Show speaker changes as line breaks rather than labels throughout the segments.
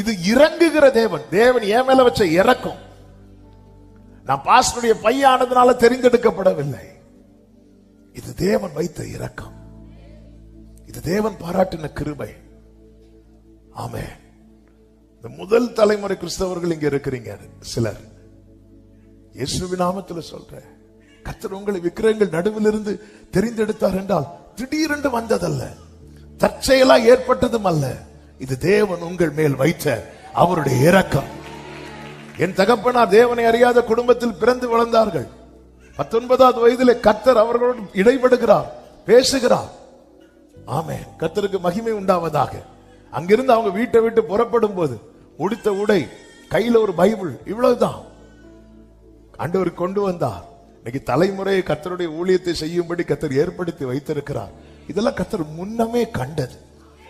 இது இறங்குகிற தேவன். தேவன் என் மேல வச்ச இறக்கம். நான் பாஸ்டருடைய பையனானதுனால தெரிந்தெடுக்கப்படவில்லை. இது தேவன் வைத்த இரக்கம். இது தேவன் பாராட்டின கிருபை. ஆமென். இந்த முதல் தலைமுறை கிறிஸ்தவர்கள் இங்க இருக்கிறீங்க சிலர். இயேசுவின் நாமத்துல சொல்றேன், கர்த்தர் உங்களை விக்கிரகங்கள் நடுவில் இருந்து தெரிந்தெடுத்தார் என்றால் திடீரென்று வந்ததல்ல, தற்செயலா ஏற்பட்டதும் அல்ல. இது தேவன் உங்கள் மேல் வைத்த அவருடைய இரக்கம். என் தகப்பனார் தேவனை அறியாத குடும்பத்தில் பிறந்து வளர்ந்தார்கள். 19வது வயதிலே கர்த்தர் அவர்களோடு இடைபடுகிறார், பேசுகிறார். ஆமென். கர்த்தருக்கு மகிமை உண்டாவதாக. அங்கிருந்து அவங்க வீட்டை விட்டு புறப்படும் போது உடுத்த உடை, கையில ஒரு பைபிள், இவ்வளவுதான் ஆண்டவர் கொண்டு வந்தார். இன்னைக்கு தலைமுறையை கர்த்தருடைய ஊழியத்தை செய்யும்படி கர்த்தர் ஏற்படுத்தி வைத்திருக்கிறார். இதெல்லாம் கர்த்தர் முன்னமே கண்டது.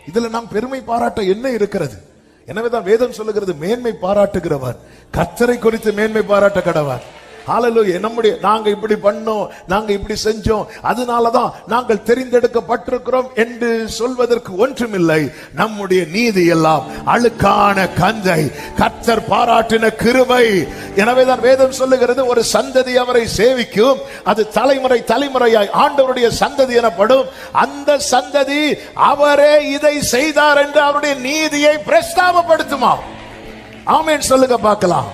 இதுல நாம் பெருமை பாராட்ட என்ன இருக்கிறது? எனவேதான் வேதம் சொல்லுகிறது, மேன்மை பாராட்டுகிறவர் கர்த்தரை குறித்து மேன்மை பாராட்ட கடவர். ஹல்லேலூயா. நம்முடைய நாங்க இப்படி பண்ணோம், நாங்க இப்படி செஞ்சோம், அதனாலதான் நாங்கள் தெரிந்தெடுக்கப்பட்டிருக்கிறோம் என்று சொல்வதற்கு ஒன்றுமில்லை. நம்முடைய நீதி எல்லாம் அழுக்கான கந்தை, கர்த்தர் பாராட்டின கிருபை. எனவேதான் வேதம் சொல்லுகிறது, ஒரு சந்ததி அவரை சேவிக்கும், அது தலைமுறை தலைமுறையாய் ஆண்டவருடைய சந்ததி எனப்படும். அந்த சந்ததி அவரே இதை செய்தார் என்று அவருடைய நீதியை பிரஸ்தாபப்படுத்துமா? ஆமென் சொல்லுங்க பார்க்கலாம்.